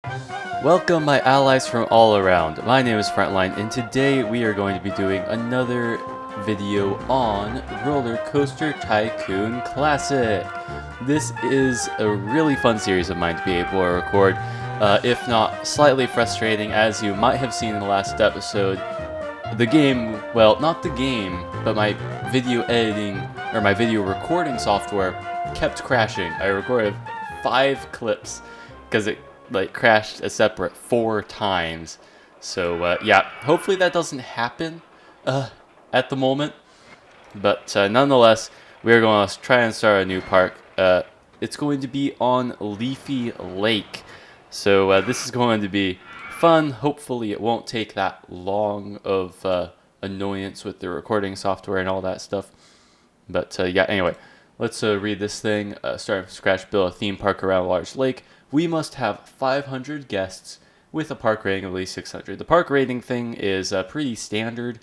Welcome, my allies from all around. My name is Frontline, and today we are going to be doing another video on RollerCoaster Tycoon Classic. This is a really fun series of mine to be able to record, if not slightly frustrating, as you might have seen in the last episode. The game, well, not the game, but my video editing, or my video recording software kept crashing. I recorded 5 clips because it crashed a separate 4 times. So yeah, hopefully that doesn't happen at the moment. But nonetheless, we're going to try and start a new park. It's going to be on Leafy Lake. So this is going to be fun. Hopefully it won't take that long of annoyance with the recording software and all that stuff. But yeah, anyway, let's read this thing. Starting from scratch, build a theme park around a large lake. We must have 500 guests with a park rating of at least 600. The park rating thing is pretty standard.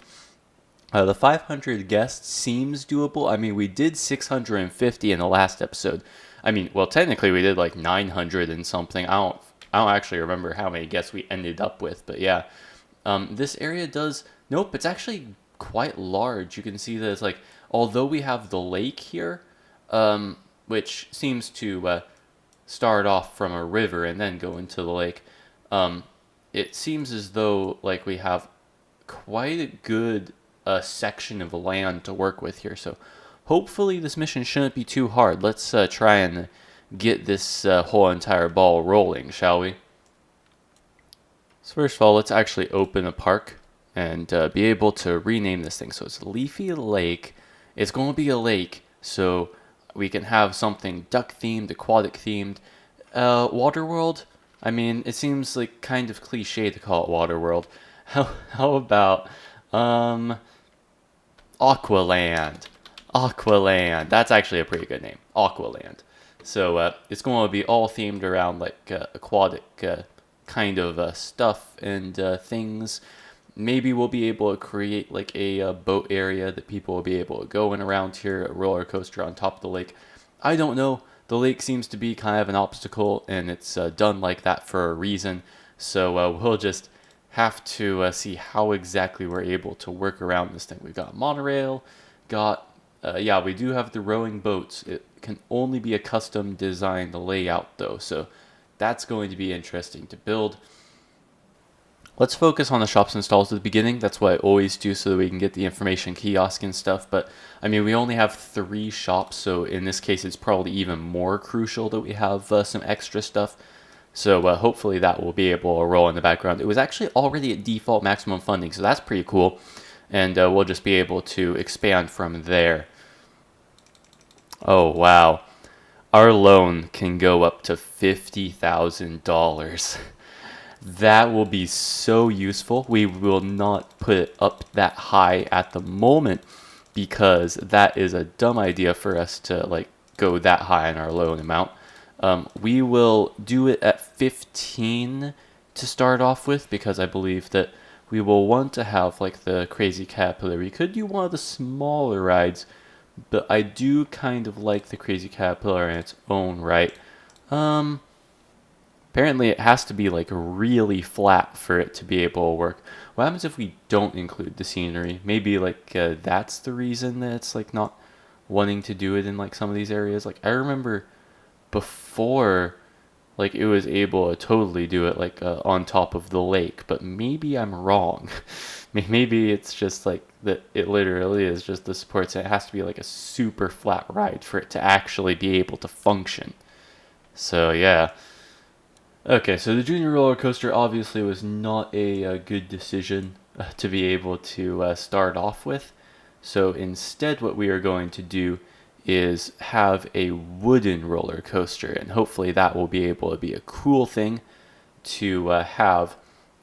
The 500 guests seems doable. I mean, we did 650 in the last episode. I mean, well, technically we did like 900 and something. I don't actually remember how many guests we ended up with, but yeah. This area does... Nope, it's actually quite large. You can see that it's like... Although we have the lake here, which seems to... start off from a river and then go into the lake. It seems as though like we have quite a good section of land to work with here. So hopefully this mission shouldn't be too hard. Let's try and get this whole entire ball rolling, shall we? So first of all, let's actually open a park and be able to rename this thing. So it's Leafy Lake. It's going to be a lake, so we can have something duck-themed, aquatic-themed. Waterworld? I mean, it seems like kind of cliche to call it Waterworld. How about, Aqualand? Aqualand. That's actually a pretty good name. Aqualand. So, it's going to be all themed around, like, aquatic kind of stuff and things. Maybe we'll be able to create like a boat area that people will be able to go in around here, a roller coaster on top of the lake. I don't know. The lake seems to be kind of an obstacle, and it's done like that for a reason. So we'll just have to see how exactly we're able to work around this thing. We've got monorail, yeah, we do have the rowing boats. It can only be a custom designed layout though, so that's going to be interesting to build. Let's focus on the shops and stalls at the beginning. That's what I always do so that we can get the information kiosk and stuff. But, I mean, we only have 3 shops, so in this case it's probably even more crucial that we have some extra stuff. So hopefully that will be able to roll in the background. It was actually already at default maximum funding, so that's pretty cool. And we'll just be able to expand from there. Oh, wow. Our loan can go up to $50,000. That will be so useful. We will not put it up that high at the moment because that is a dumb idea for us to like go that high in our loan amount. We will do it at 15 to start off with because I believe that we will want to have like the Crazy Caterpillar. We could do one of the smaller rides, but I do kind of like the Crazy Caterpillar in its own right. Apparently it has to be like really flat for it to be able to work. What happens if we don't include the scenery? Maybe like that's the reason that it's like not wanting to do it in like some of these areas. Like I remember before like it was able to totally do it like on top of the lake, but maybe I'm wrong. Maybe it's just like that it literally is just the supports and it has to be like a super flat ride for it to actually be able to function. So yeah. Okay, so the junior roller coaster obviously was not a good decision to be able to start off with. So instead what we are going to do is have a wooden roller coaster, and hopefully that will be able to be a cool thing to have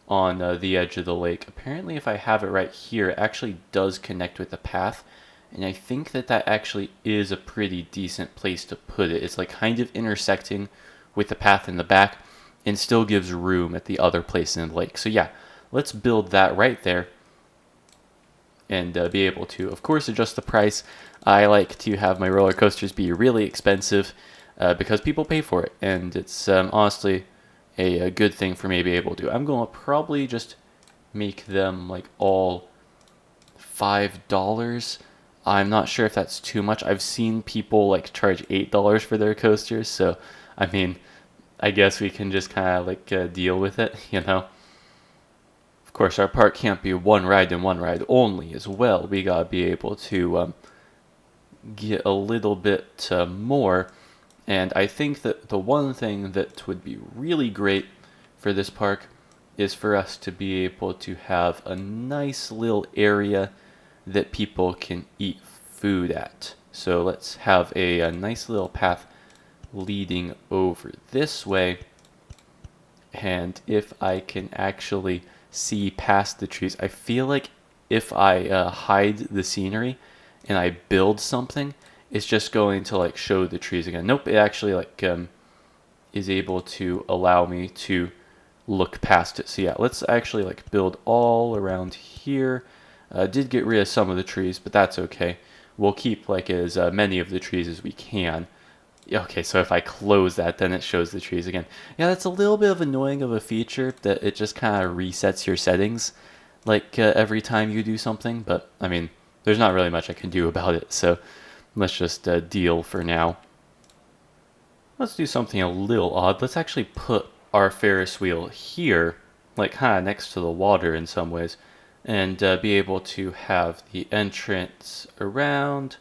on the edge of the lake. Apparently if I have it right here, it actually does connect with the path, and I think that that actually is a pretty decent place to put it. It's like kind of intersecting with the path in the back, and still gives room at the other place in the lake. So yeah, let's build that right there and be able to, of course, adjust the price. I like to have my roller coasters be really expensive because people pay for it, and it's honestly a good thing for me to be able to do. I'm going to probably just make them like all $5. I'm not sure if that's too much. I've seen people like charge $8 for their coasters, so I mean, I guess we can just kind of like deal with it, you know. Of course, our park can't be one ride and one ride only as well. We gotta be able to get a little bit more. And I think that the one thing that would be really great for this park is for us to be able to have a nice little area that people can eat food at. So let's have a nice little path leading over this way. And if I can actually see past the trees, I feel like if I hide the scenery and I build something, it's just going to like show the trees again. Nope, it actually like is able to allow me to look past it. So yeah, let's actually like build all around here. Did get rid of some of the trees, but that's okay. We'll keep like as many of the trees as we can. Okay, so if I close that, then it shows the trees again. Yeah, that's a little bit of annoying of a feature that it just kind of resets your settings like every time you do something. But I mean, there's not really much I can do about it, so let's just deal for now. Let's do something a little odd. Let's actually put our Ferris wheel here, like kind of next to the water in some ways, and be able to have the entrance around.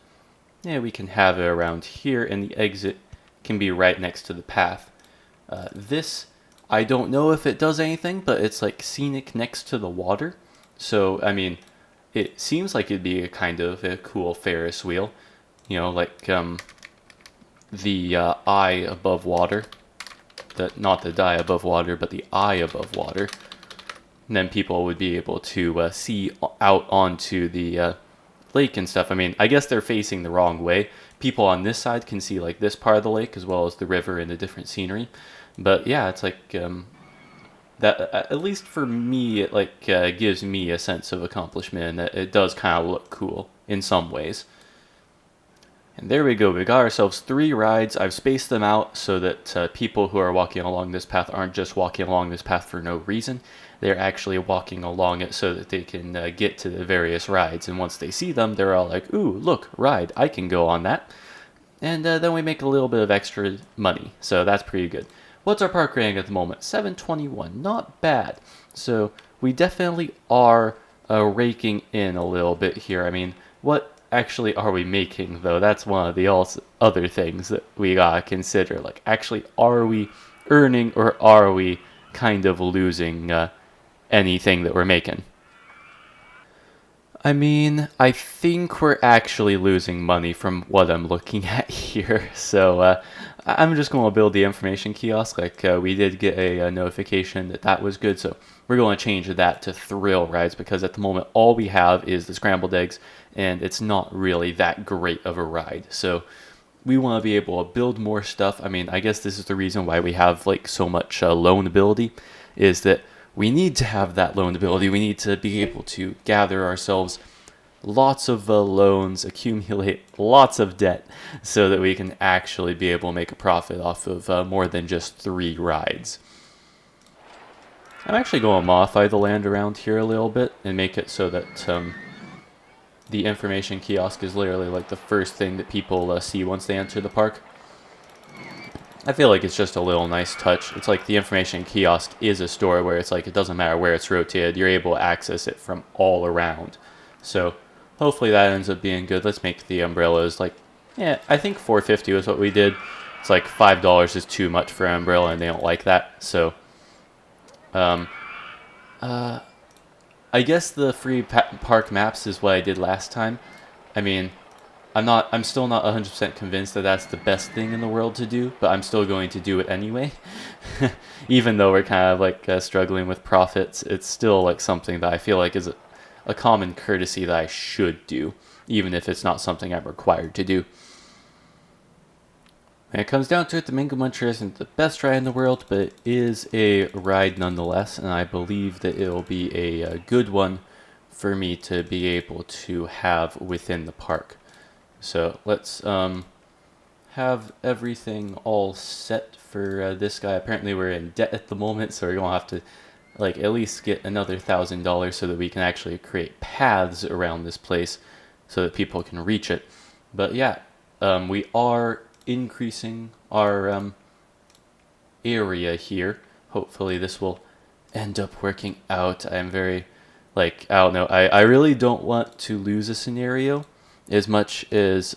Yeah, we can have it around here, and the exit can be right next to the path. This, I don't know if it does anything, but it's like scenic next to the water. So, I mean, it seems like it'd be a kind of a cool Ferris wheel. You know, like the eye above water. Not the die above water, but the eye above water. And then people would be able to see out onto the lake and stuff. I mean, I guess they're facing the wrong way. People on this side can see like this part of the lake as well as the river and the different scenery. But yeah, it's like that. At least for me, it like gives me a sense of accomplishment, and that it does kind of look cool in some ways. And there we go. We got ourselves 3 rides. I've spaced them out so that people who are walking along this path aren't just walking along this path for no reason. They're actually walking along it so that they can get to the various rides. And once they see them, they're all like, ooh, look, ride, I can go on that. And then we make a little bit of extra money. So that's pretty good. What's our park rating at the moment? 721. Not bad. So we definitely are raking in a little bit here. I mean, what actually are we making, though? That's one of the other things that we gotta consider. Like, actually, are we earning, or are we kind of losing anything that we're making? I mean, I think we're actually losing money from what I'm looking at here. So I'm just going to build the information kiosk. Like we did get a notification that that was good. So we're going to change that to thrill rides, because at the moment all we have is the scrambled eggs, and it's not really that great of a ride. So we want to be able to build more stuff. I mean, I guess this is the reason why we have like so much loan ability, is that we need to have that loan ability. We need to be able to gather ourselves lots of loans, accumulate lots of debt, so that we can actually be able to make a profit off of more than just 3 rides. I'm actually going to modify the land around here a little bit and make it so that the information kiosk is literally like the first thing that people see once they enter the park. I feel like it's just a little nice touch. It's like the information kiosk is a store where it's like it doesn't matter where it's rotated, you're able to access it from all around. So hopefully that ends up being good. Let's make the umbrellas like, yeah, I think $4.50 was what we did. It's like $5 is too much for an umbrella, and they don't like that. So I guess the free park maps is what I did last time. I mean, I'm still not 100% convinced that that's the best thing in the world to do, but I'm still going to do it anyway. Even though we're kind of like struggling with profits, it's still like something that I feel like is a common courtesy that I should do, even if it's not something I'm required to do. When it comes down to it, the Mango Muncher isn't the best ride in the world, but it is a ride nonetheless, and I believe that it'll be a good one for me to be able to have within the park. So let's have everything all set for this guy. Apparently we're in debt at the moment, so we're gonna have to like at least get another $1,000 so that we can actually create paths around this place so that people can reach it. But yeah, we are increasing our area here. Hopefully this will end up working out. I'm very, like, I don't know. I really don't want to lose a scenario as much as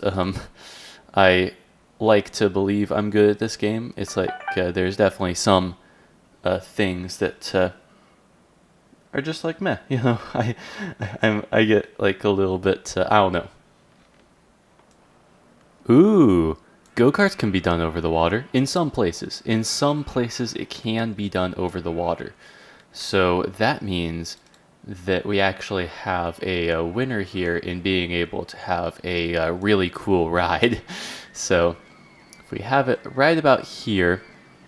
I like to believe I'm good at this game. It's like there's definitely some things that are just like meh. You know, I get like a little bit. I don't know. Ooh, go-karts can be done over the water in some places. In some places, it can be done over the water. So that means that we actually have a winner here in being able to have a really cool ride. So if we have it right about here,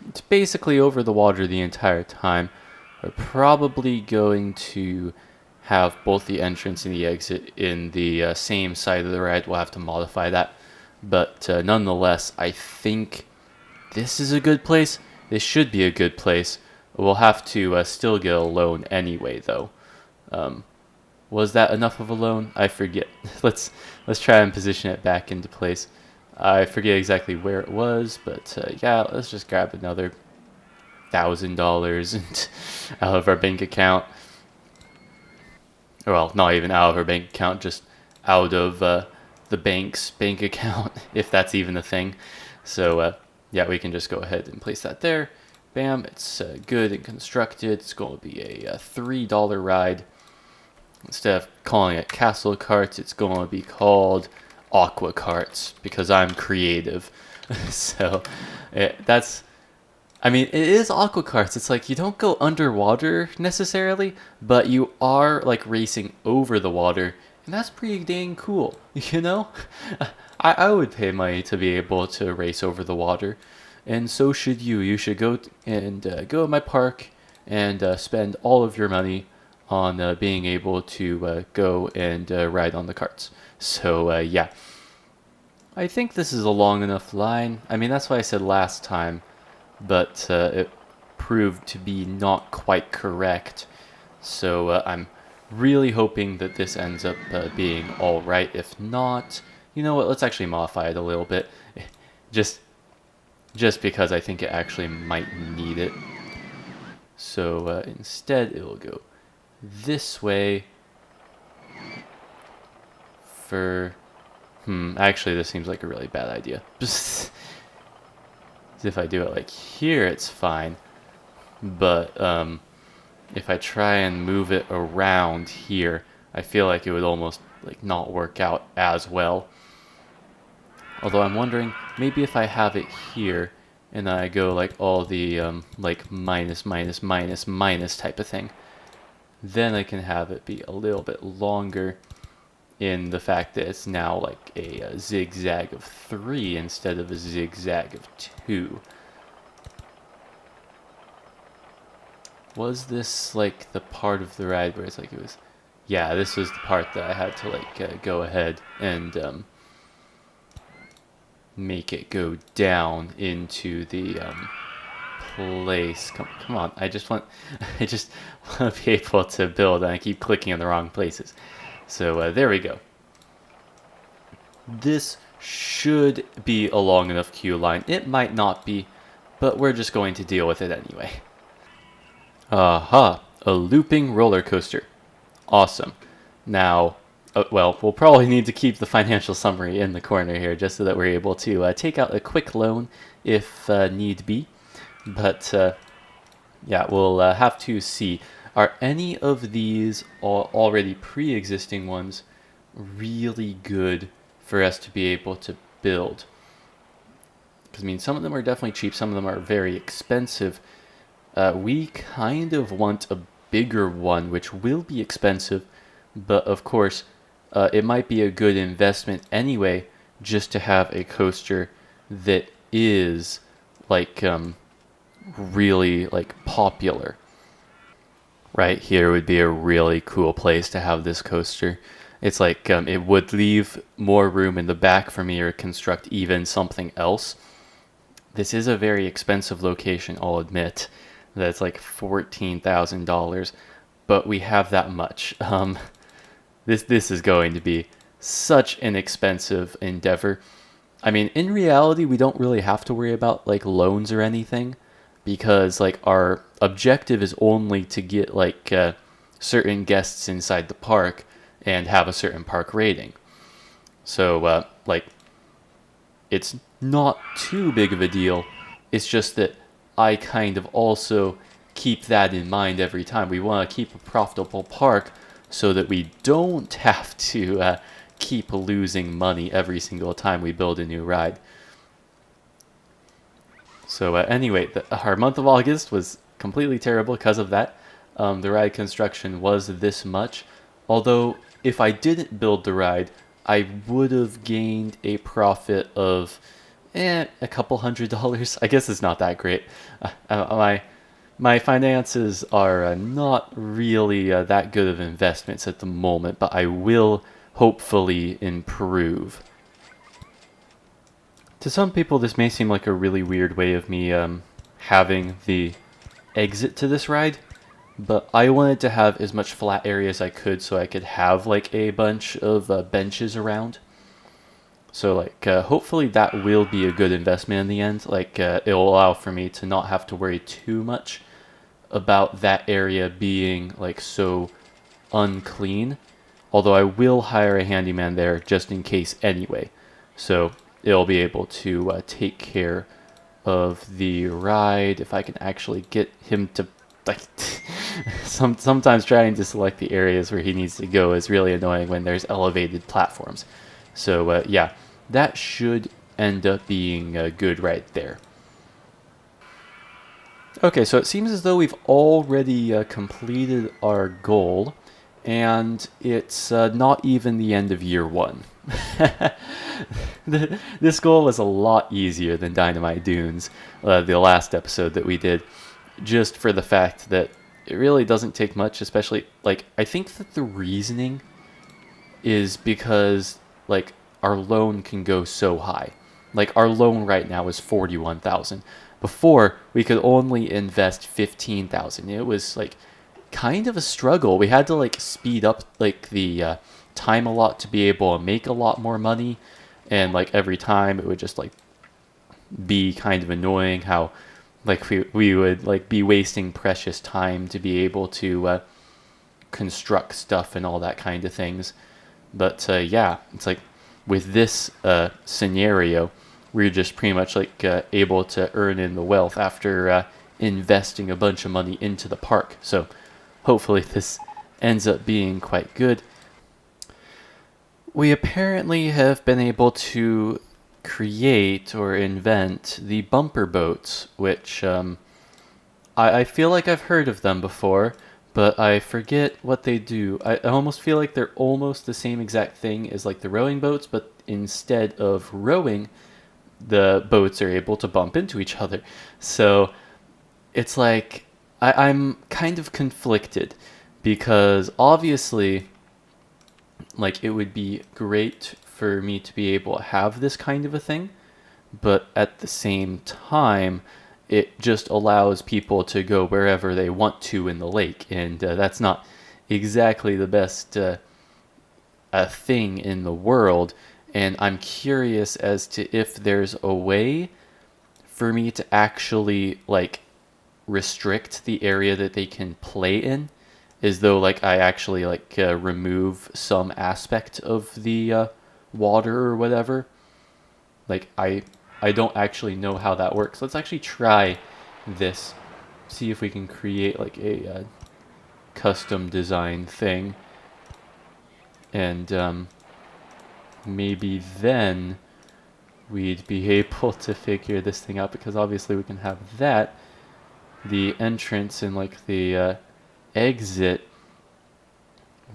it's basically over the water the entire time. We're probably going to have both the entrance and the exit in the same side of the ride. We'll have to modify that. But nonetheless, I think this is a good place. This should be a good place. We'll have to still get a loan anyway, though. Was that enough of a loan? I forget. Let's try and position it back into place. I forget exactly where it was, but yeah, let's just grab another $1,000 out of our bank account. Well, not even out of our bank account, just out of the bank's bank account, if that's even a thing. So yeah, we can just go ahead and place that there. Bam, it's good and constructed. It's going to be a $3 ride. Instead of calling it Castle Carts, it's going to be called Aqua Carts because I'm creative. So that's, I mean, it is Aqua Carts. It's like you don't go underwater necessarily, but you are like racing over the water. And that's pretty dang cool, you know? I would pay money to be able to race over the water. And so should you. You should go and go to my park and spend all of your money on being able to go and ride on the carts. So yeah, I think this is a long enough line. I mean, that's what I said last time, but it proved to be not quite correct. So I'm really hoping that this ends up being all right. If not, you know what? Let's actually modify it a little bit. Just because I think it actually might need it. So instead, it'll go this way for... actually, this seems like a really bad idea. Just if I do it like here, it's fine. But if I try and move it around here, I feel like it would almost like not work out as well. Although I'm wondering, maybe if I have it here, and I go like all the like minus, minus, minus, minus type of thing, then I can have it be a little bit longer in the fact that it's now like a zigzag of 3 instead of a zigzag of 2. Was this like the part of the ride where it's like it was... Yeah, this was the part that I had to like go ahead and make it go down into the place. Come on, I just want to be able to build, and I keep clicking on the wrong places. So there we go. This should be a long enough queue line. It might not be, but we're just going to deal with it anyway. Aha, a looping roller coaster. Awesome. Now, well, we'll probably need to keep the financial summary in the corner here just so that we're able to take out a quick loan if need be. But yeah, we'll have to see. Are any of these already pre-existing ones really good for us to be able to build? Because, I mean, some of them are definitely cheap. Some of them are very expensive. We kind of want a bigger one, which will be expensive. But, of course, it might be a good investment anyway, just to have a coaster that is, like, really, like, popular. Right here would be a really cool place to have this coaster. It's like it would leave more room in the back for me to construct even something else. This is a very expensive location, I'll admit. That's like $14,000, but we have that much. This is going to be such an expensive endeavor. I mean, in reality, we don't really have to worry about like loans or anything, because like our objective is only to get like certain guests inside the park and have a certain park rating. So like it's not too big of a deal. It's just that I kind of also keep that in mind every time. We want to keep a profitable park so that we don't have to keep losing money every single time we build a new ride. So anyway, our month of August was completely terrible because of that. The ride construction was this much. Although, if I didn't build the ride, I would have gained a profit of a couple $100. I guess it's not that great. My finances are not really that good of investments at the moment, but I will hopefully improve. To some people, this may seem like a really weird way of me having the exit to this ride, but I wanted to have as much flat area as I could so I could have like a bunch of benches around. So like hopefully that will be a good investment in the end. Like it'll allow for me to not have to worry too much about that area being like so unclean. Although I will hire a handyman there just in case anyway. So it'll be able to take care of the ride if I can actually get him to like sometimes trying to select the areas where he needs to go is really annoying when there's elevated platforms. So yeah, that should end up being good right there. Okay, so it seems as though we've already completed our goal, and it's not even the end of year one. This goal was a lot easier than Dynamite Dunes, the last episode that we did, just for the fact that it really doesn't take much, especially, like, I think that the reasoning is because, like, our loan can go so high. Like, our loan right now is $41,000. Before, we could only invest $15,000. It was, like, kind of a struggle. We had to, like, speed up, like, the time a lot to be able to make a lot more money. And, like, every time it would just, like, be kind of annoying how, like, we would, like, be wasting precious time to be able to construct stuff and all that kind of things. But, yeah, it's like, with this scenario, we're just pretty much like able to earn in the wealth after investing a bunch of money into the park. So hopefully this ends up being quite good. We apparently have been able to create or invent the bumper boats, which I feel like I've heard of them before, but I forget what they do. I almost feel like they're almost the same exact thing as like the rowing boats, but instead of rowing, the boats are able to bump into each other. So it's like I'm kind of conflicted because obviously, like, it would be great for me to be able to have this kind of a thing, but at the same time, it just allows people to go wherever they want to in the lake, and that's not exactly the best thing in the world. And I'm curious as to if there's a way for me to actually, like, restrict the area that they can play in, as though, like, I actually, like, remove some aspect of the water or whatever. Like, I don't actually know how that works. Let's actually try this. See if we can create, like, a custom design thing. And, maybe then we'd be able to figure this thing out, because obviously we can have that. The entrance and like the exit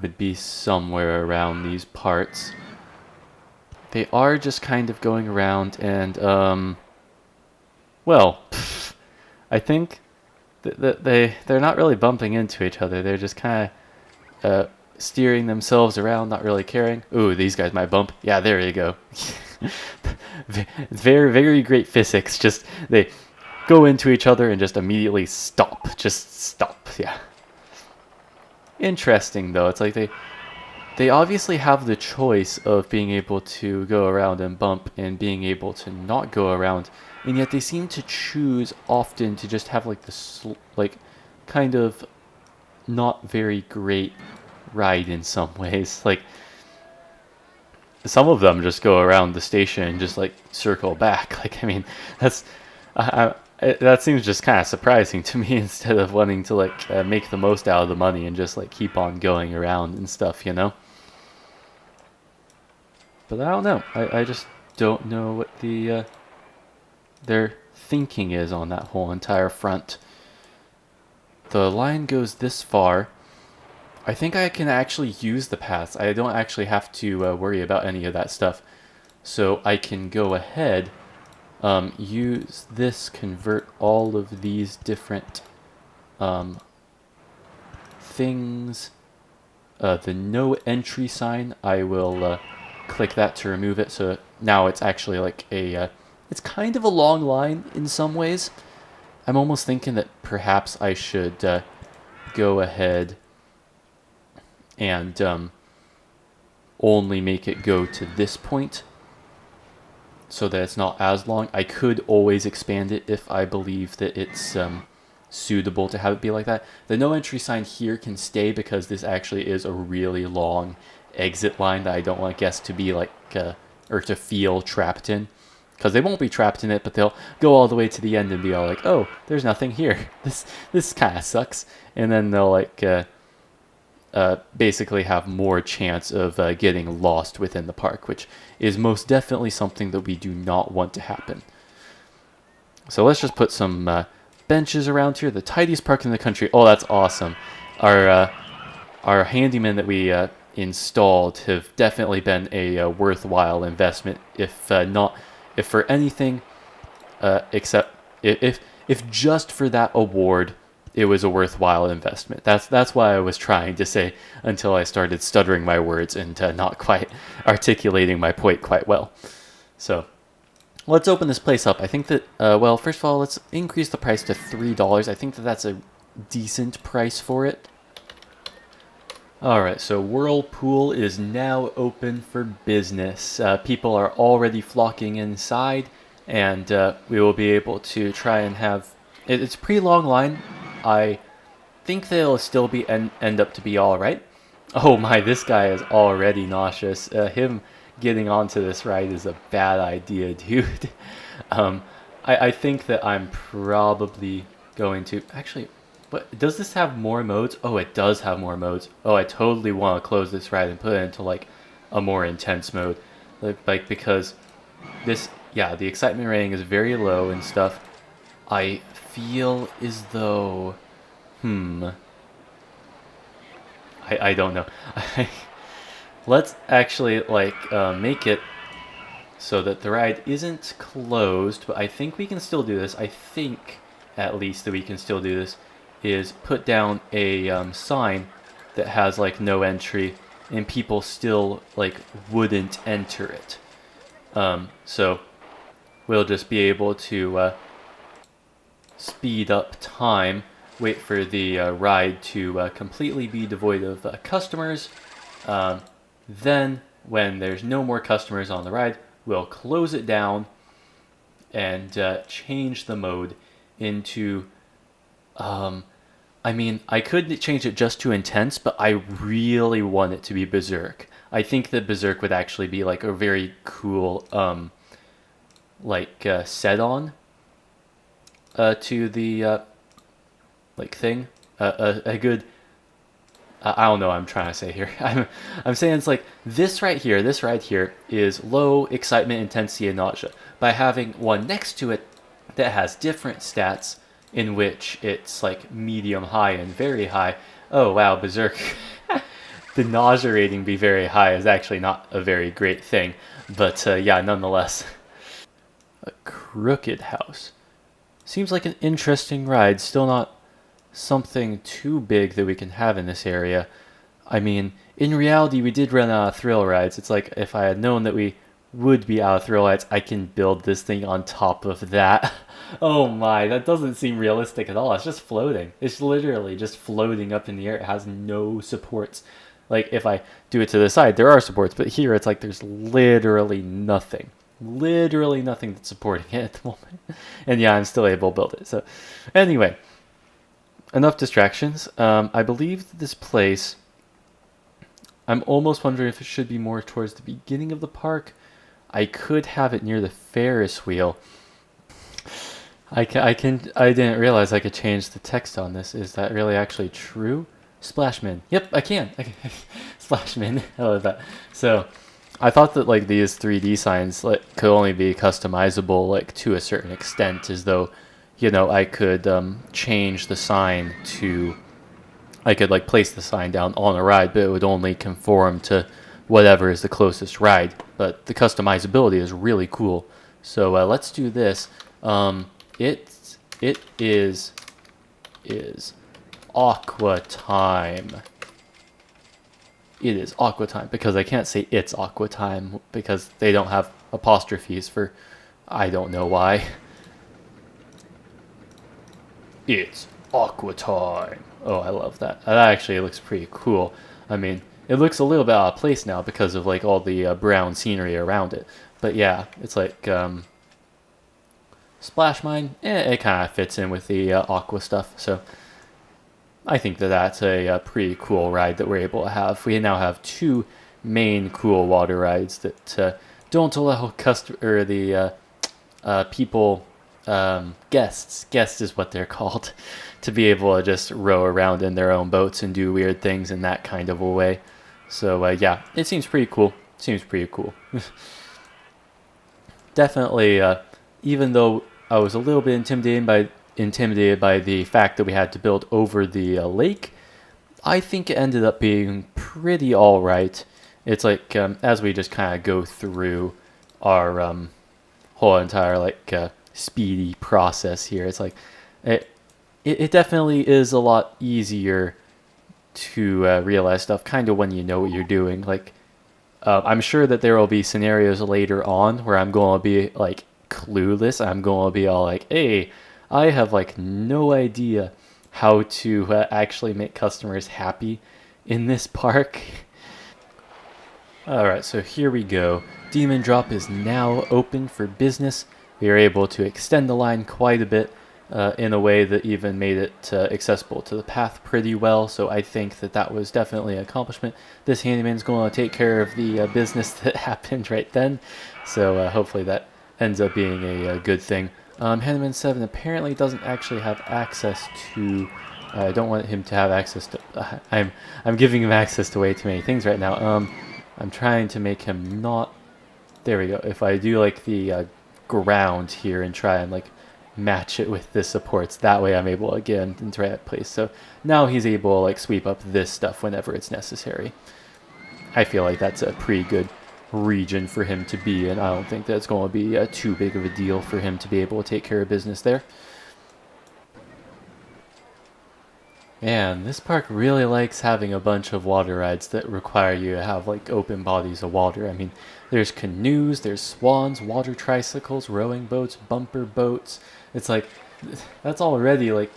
would be somewhere around these parts. They are just kind of going around and well, I think they're not really bumping into each other. They're just kind of steering themselves around, not really caring. Ooh, these guys might bump. Yeah, there you go. Very, very great physics. Just they go into each other and just immediately stop. Just stop. Yeah. Interesting though. It's like they obviously have the choice of being able to go around and bump and being able to not go around, and yet they seem to choose often to just have like this like kind of not very great ride in some ways. Like some of them just go around the station and just like circle back. Like I mean, that's that seems just kind of surprising to me instead of wanting to like make the most out of the money and just like keep on going around and stuff, you know. But I don't know. I just don't know what the their thinking is on that whole entire front. The line goes this far. I think I can actually use the paths. I don't actually have to worry about any of that stuff. So I can go ahead, use this, convert all of these different things. The no entry sign, I will click that to remove it. So now it's actually like a, it's kind of a long line in some ways. I'm almost thinking that perhaps I should go ahead and only make it go to this point so that it's not as long. I could always expand it if I believe that it's suitable to have it be like that. The no entry sign here can stay because this actually is a really long exit line that I don't want guests to be like, or to feel trapped in. Because they won't be trapped in it, but they'll go all the way to the end and be all like, oh, there's nothing here. This kind of sucks. And then they'll like basically have more chance of getting lost within the park, which is most definitely something that we do not want to happen. So let's just put some benches around here. The tidiest park in the country. Oh, that's awesome. Our handymen that we installed have definitely been a worthwhile investment, if for anything, except if just for that award, it was a worthwhile investment. That's why I was trying to say until I started stuttering my words and not quite articulating my point quite well. So let's open this place up. I think that, well, first of all, let's increase the price to $3. I think that that's a decent price for it. Alright, so Whirlpool is now open for business. People are already flocking inside, and we will be able to try and have... It's a pretty long line. I think they'll still be end up to be alright. Oh my, this guy is already nauseous. Him getting onto this ride is a bad idea, dude. I think that I'm probably going to... Actually... But does this have more modes? Oh, it does have more modes. Oh, I totally want to close this ride and put it into like a more intense mode. Like because this, yeah, the excitement rating is very low and stuff. I feel as though, I don't know. Let's actually like make it so that the ride isn't closed, but I think we can still do this. I think at least that we can still do this. Is put down a sign that has like no entry, and people still like wouldn't enter it. So we'll just be able to speed up time, wait for the ride to completely be devoid of customers. Then when there's no more customers on the ride, we'll close it down and change the mode into... I mean, I could change it just to intense, but I really want it to be Berserk. I think that Berserk would actually be like a very cool, set on to the like thing. A good. I don't know what I'm trying to say here. I'm saying it's like this right here is low excitement, intensity, and nausea. By having one next to it that has different stats, in which it's like medium high and very high. Oh wow, Berserk. The nausea rating be very high is actually not a very great thing, but yeah, nonetheless. A crooked house. Seems like an interesting ride, still not something too big that we can have in this area. I mean, in reality, we did run out of thrill rides. It's like if I had known that we would be out of thrill rides, I can build this thing on top of that. Oh my, that doesn't seem realistic at all. It's just floating. It's literally just floating up in the air. It has no supports. Like if I do it to the side, there are supports, but here it's like there's literally nothing. Literally nothing that's supporting it at the moment. And yeah, I'm still able to build it. So anyway, enough distractions. I believe that this place, I'm almost wondering if it should be more towards the beginning of the park. I could have it near the Ferris wheel. I didn't realize I could change the text on this. Is that really actually true? Splashman. Yep, I can. Splashman. I love that. So I thought that like these 3D signs like could only be customizable like to a certain extent, as though, you know, I could change the sign to, I could like place the sign down on a ride, but it would only conform to whatever is the closest ride. But the customizability is really cool. So let's do this. It is aqua time. It is aqua time, because I can't say it's aqua time because they don't have apostrophes for, I don't know why. It's aqua time. Oh, I love that. That actually looks pretty cool. I mean, it looks a little bit out of place now because of like all the brown scenery around it. But yeah, it's like Splash Mine. It kind of fits in with the aqua stuff. So I think that that's a pretty cool ride that we're able to have. We now have two main cool water rides that don't allow people, guests is what they're called, to be able to just row around in their own boats and do weird things in that kind of a way. So yeah, it seems pretty cool. Definitely, even though I was a little bit intimidated by the fact that we had to build over the lake, I think it ended up being pretty alright. It's like, as we just kind of go through our whole entire like speedy process here, it's like it definitely is a lot easier to realize stuff kind of when you know what you're doing. Like I'm sure that there will be scenarios later on where I'm going to be like clueless. I'm going to be all like, hey, I have like no idea how to actually make customers happy in this park. Alright, so here we go. Demon Drop is now open for business. We are able to extend the line quite a bit in a way that even made it accessible to the path pretty well, so I think that that was definitely an accomplishment. This handyman's going to take care of the business that happened right then, so hopefully that ends up being a good thing. Handyman 7 apparently doesn't actually have access to... I don't want him to have access to... I'm giving him access to way too many things right now. I'm trying to make him not... There we go. If I do like the ground here and try and like match it with the supports, that way I'm able to get him into the right place. So now he's able to like sweep up this stuff whenever it's necessary. I feel like that's a pretty good region for him to be in. I don't think that's going to be too big of a deal for him to be able to take care of business there. Man, this park really likes having a bunch of water rides that require you to have like open bodies of water. I mean, there's canoes, there's swans, water tricycles, rowing boats, bumper boats. It's like, that's already like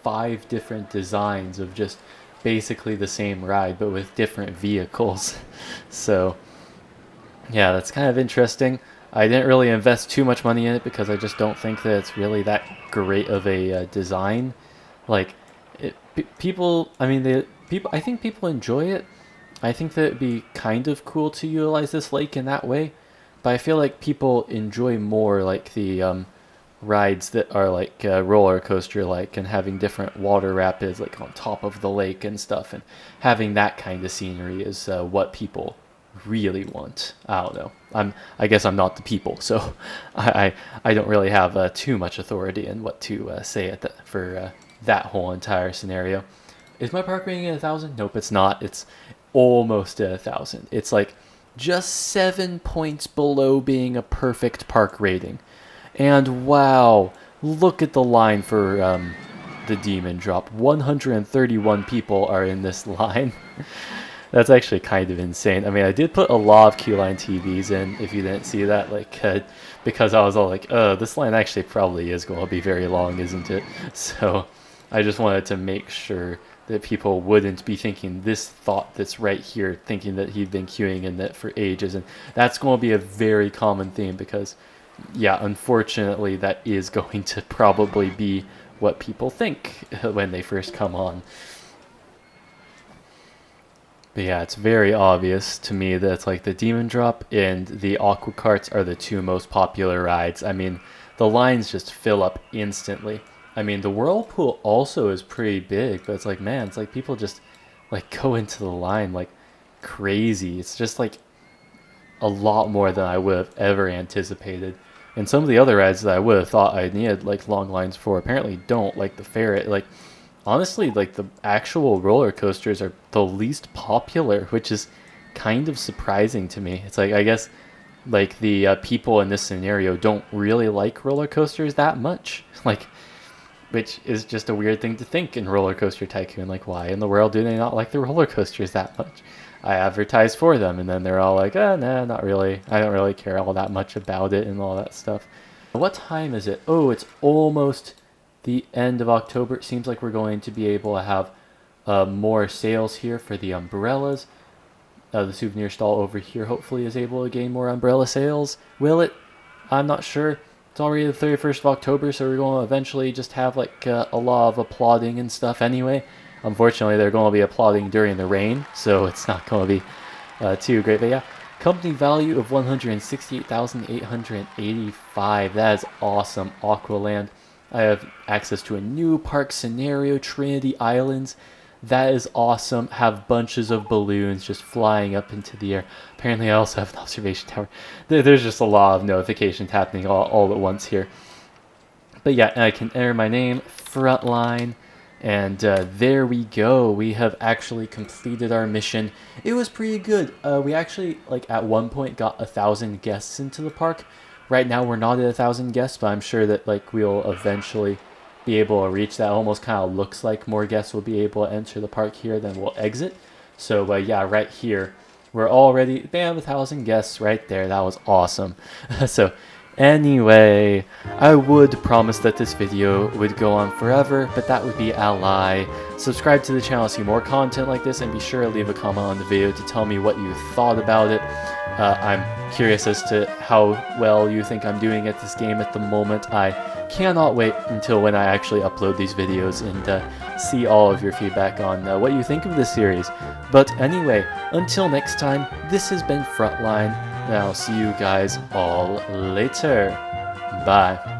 5 different designs of just basically the same ride, but with different vehicles. So yeah, that's kind of interesting. I didn't really invest too much money in it because I just don't think that it's really that great of a design. Like, people, I mean, I think people enjoy it. I think that it'd be kind of cool to utilize this lake in that way, but I feel like people enjoy more like the rides that are like roller coaster like, and having different water rapids like on top of the lake and stuff, and having that kind of scenery is what people really want. I don't know. I guess I'm not the people, so I don't really have too much authority in what to say for that whole entire scenario. Is my park rating at 1,000? Nope, it's not. It's almost at 1,000. It's like just 7 points below being a perfect park rating. And wow, look at the line for the Demon Drop. 131 people are in this line. That's actually kind of insane. I mean, I did put a lot of queue line TVs in, if you didn't see that, like, because I was all like, this line actually probably is going to be very long, isn't it? So I just wanted to make sure that people wouldn't be thinking this thought that's right here, thinking that he'd been queuing in that for ages. And that's going to be a very common theme because, yeah, unfortunately, that is going to probably be what people think when they first come on. But yeah, it's very obvious to me that it's like the Demon Drop and the Aqua Carts are the two most popular rides. I mean, the lines just fill up instantly. I mean, the Whirlpool also is pretty big, but it's like, man, it's like people just like go into the line like crazy. It's just like a lot more than I would have ever anticipated. And some of the other rides that I would have thought I needed like long lines for apparently don't, like the Ferret. Like honestly, like the actual roller coasters are the least popular, which is kind of surprising to me. It's like, I guess like the people in this scenario don't really like roller coasters that much. Like, which is just a weird thing to think in Roller Coaster Tycoon. Like, why in the world do they not like the roller coasters that much? I advertise for them, and then they're all like, nah, not really. I don't really care all that much about it and all that stuff. What time is it? Oh, it's almost the end of October. It seems like we're going to be able to have more sales here for the umbrellas. The souvenir stall over here hopefully is able to gain more umbrella sales. Will it? I'm not sure. It's already the 31st of October, so we're going to eventually just have like a lot of applauding and stuff anyway. Unfortunately, they're going to be applauding during the rain, so it's not going to be too great. But yeah, company value of 168,885. That is awesome. Aqualand. I have access to a new park scenario, Trinity Islands. That is awesome. Have bunches of balloons just flying up into the air. Apparently, I also have an observation tower. There's just a lot of notifications happening all at once here. But yeah, I can enter my name, Frontline, and there we go. We have actually completed our mission. It was pretty good. We actually, like, at one point got 1,000 guests into the park. Right now, we're not at 1,000 guests, but I'm sure that, like, we'll eventually be able to reach that. Almost kind of looks like more guests will be able to enter the park here than will exit. So yeah, right here we're already, bam, 1,000 guests right there. That was awesome. So anyway, I would promise that this video would go on forever, but that would be a lie. Subscribe to the channel to see more content like this, and be sure to leave a comment on the video to tell me what you thought about it. I'm curious as to how well you think I'm doing at this game at the moment. I cannot wait until when I actually upload these videos and see all of your feedback on what you think of this series. But anyway, until next time, this has been Frontline, and I'll see you guys all later. Bye.